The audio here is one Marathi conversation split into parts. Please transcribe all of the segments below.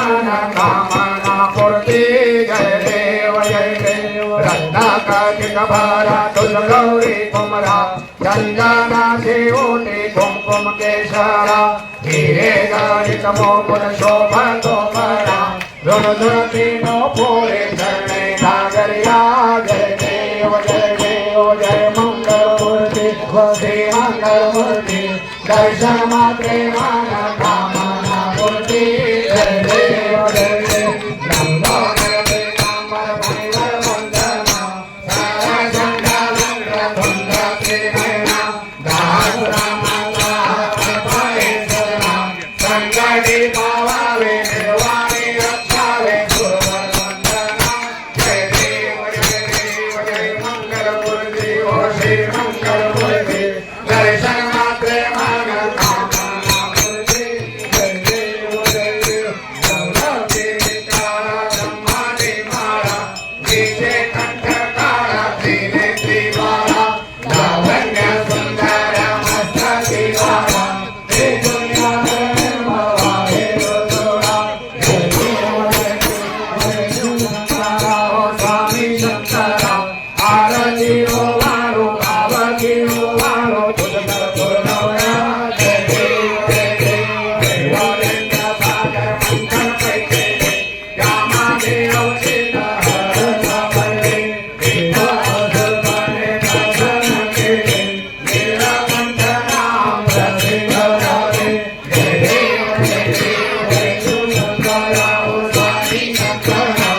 मन कामना पूर्ति जय देव रत्नाकटिक भरा तुल गौरी कुमरा चंदना शिवोटी कुमकुम केशरा हीरे गणित मोकुल शोभन तोमरा धुन धुन तीनों पूरे चरणे नागरिया जय देव जय मंगल मूर्ति श्री मंगल मूर्ति दर्शन मात्रे मन कामना पूर्ति जय देव लंबोदर पीतांबर भैरव वंदना सारा संघ धुंध त्रिनयना दासुरा माता भयेश्वरा संकटी पावावे निर्वाणी रक्षावे गुरुवर वंदना जय देव जय मंगल मूर्ति ओ श्री मंगल मूर्ति दर्शन मात्रे मन कामना पूर्ति जय देव लवके विचारा ब्रह्मांडी मारा नीचे कंठ काला दीने त्रिवारा लावण्य सुंदर मस्त दीवारा हे दुनिया में भवाए रुद्रा जय देव स्वामी शंकरा आरती हो वारो आवती हो वारो तुझकर पुरनवरा जय देव देवालय सागर मंथन पैके यामा देव चिता हर सामने विष्णु अधुबने दर्शन के मेरा कंठ नाम प्रसिद्ध राधे जय देव शंकरा ओ स्वामी शंकरा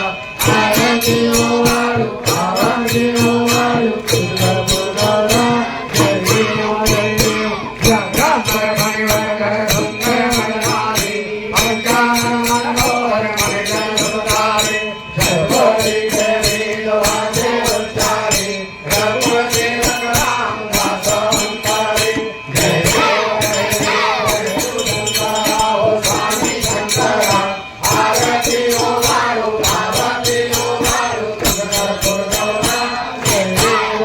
आरती हो वारो आवती हो वारो तुझकर पुरनवरा जय देव जगदम्बर भैरव सुंदर मनमाली अवतार मनोहर मनजन सुधारे सर्वोदि देवी लोहासे उच्चारे रघुपति रघुराम दास अंतारे जय देव शंकरा ओ स्वामी शंकरा आरती हो वारो आवती हो वारो तुझकर पुरनवरा जय देव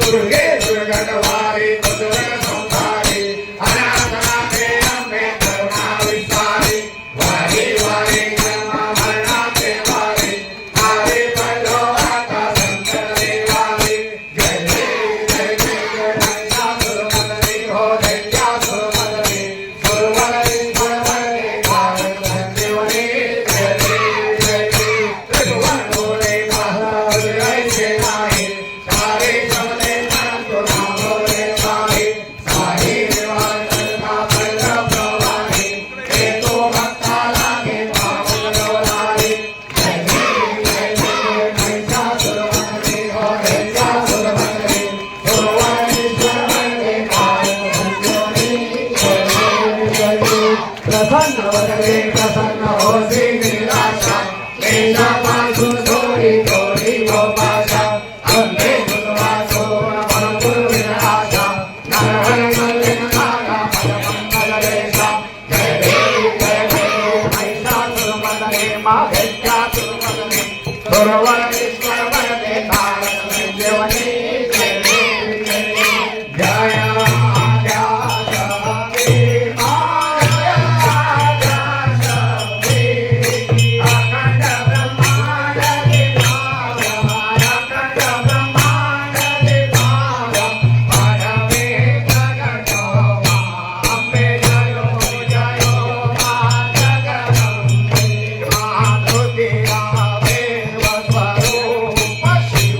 दुर्गे दुर्गटवारी दुर्गट संहारी अनाथनाथे अम्बे करुणा विस्तारी वारी वारी जन्म मरणाचे वारी नारी पल्लो आता संकर देवारी जय देव महिषासुरमर्दिनी हो दैत्यासुरमर्दिनी सुरवरईश्वर वरदे भारत संजीवनी जय देव त्रिभुवन बोले महाबली से नाही सारे समने परंतु नाम बोले पाहि साहि निवारण का पल्लव प्रवाही हे तो भक्ता लागे पावन डोलारी जय देव महिषासुरमर्दिनी हो दैत्यासुरमर्दिनी सुरवरईश्वर वरदे भारत संजीवनी जय देव प्रसन्न वरदे प्रसन्न हो श्री नीलाशा लेशा पासु थोड़ी थोड़ी हो पाशा अम्बे सुतवासो नमः गुरु विनाशा नरहर मल्लिन नागा पद मंगल लेशा जय देव महिषासुरमर्दिनी मां दैत्यासुरमर्दिनी सुरवरईश्वर वरदे भारत संजीवनी जय देव जय अखंड ब्रह्मांड शिव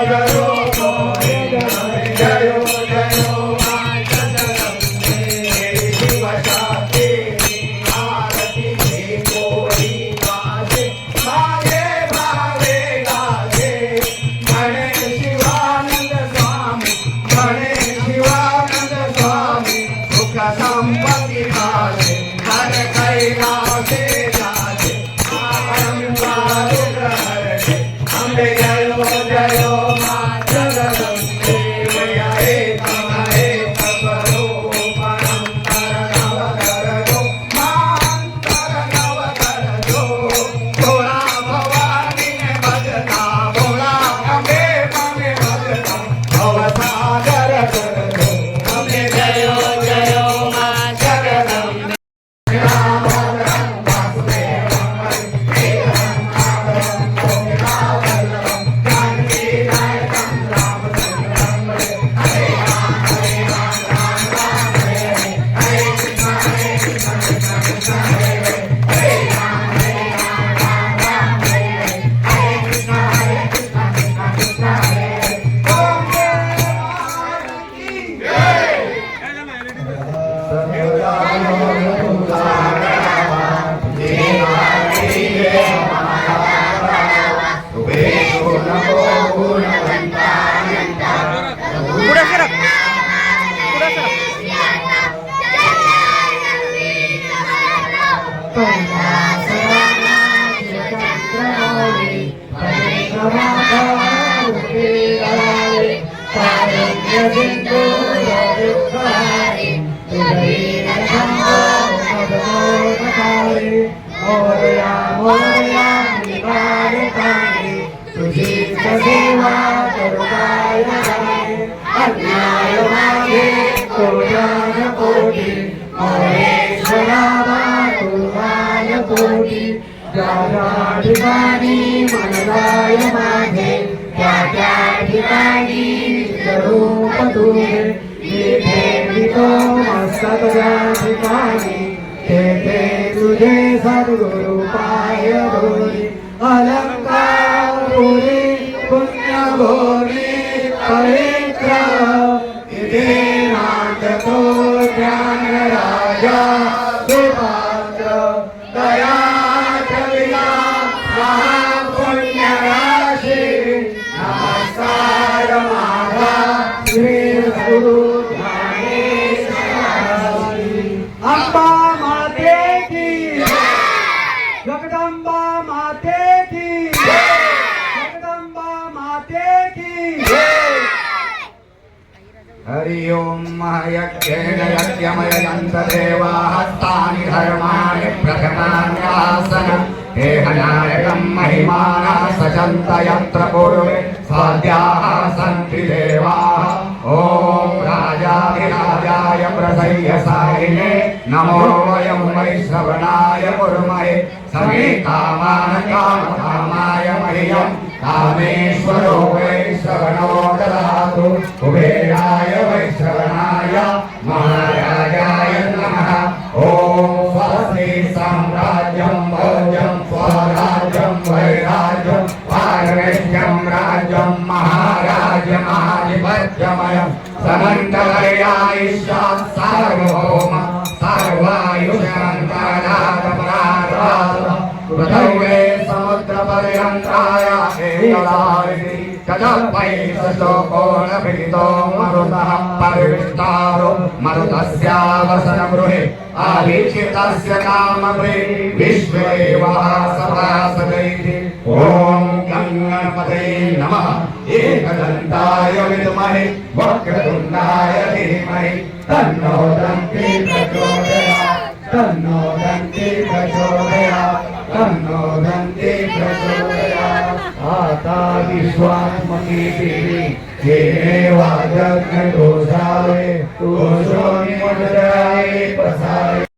जयो मोरे जयो जयो मां जगदम्बे शिव शक्ति आरती कोई गाजे मागे भावे गाजे मणे शिवानंद स्वामी मणे शिवानंद स्वामी सुख संपत्ति पावे हर कैलासे जाजे अम्बे जयो जयो मां जगदम्बे एक स्वरूपणं करनव करजो मां करनव करजो भोला भवानी ने भजता भोला अम्बे माने भजता भवसागर करजो अम्बे जयो जयो मां जगदम्बे राम राम वासुदेवं वन्दे ठिकाणी मनराय माझे त्या ठिकाणी स्वरूप तुझे जिथे वितो मस्तक त्या ठिकाणी तेथे तुझे सद्गुरु पाय धोरी अलंकार पुरी पुण्य भोरी पवित्र इथे नाटको ज्ञान राजा सुपात्र दया नमस्कार माझा श्री गुरु अंबा माते की जगदंबा माते की जगदंबा माते की हरि ओम यज्ञेन यज्ञमयन्त देवास्तानि धर्माणि प्रथमान्यासनं हेहनायकं महिमानः सचन्त यत्र पूर्वे स्वाद्याः सन्ति देवाः ॐ राजाधिराजाय प्रसह्यसायिने नमो वयं वैश्रवणाय कुर्महे समे कामान् कामकामाय मह्यं कामेश्वरो वैश्रवणो ददातु कुबेराय वैश्रवणाय महाराजाय नमः ॐ स्वस्ति साम्राज्यं भोज्यं स्वराज्यं वैराज्यं पारमेष्ठ्यं राज्यं महाराज्यमाधिपत्यमयं समन्तवर्यायुष्यात् सार्वभौम सर्वायुष्यन्तरागपराराध पृथिवे समुद्रपर्यन्ताय एकदारिणि तदपै सशोकोणपीडितो मरुतः परिविष्टारो मरुतस्यावसनगृहे आवीक्षितस्य कामभे विश्वदेवः सभासदैः ॐ गणपतये नमः एकदन्ताय विद्महे वक्रतुण्डाय धीमहि तन्नो दन्ति प्रचोदयात् तन्नो दन्ति प्रचोदयात् तन्नो दन्ति प्रचोदयात् आता विश्वात्मकी देवी येने वाजग्न घोषावे घोषो निमोदयाय प्रसारे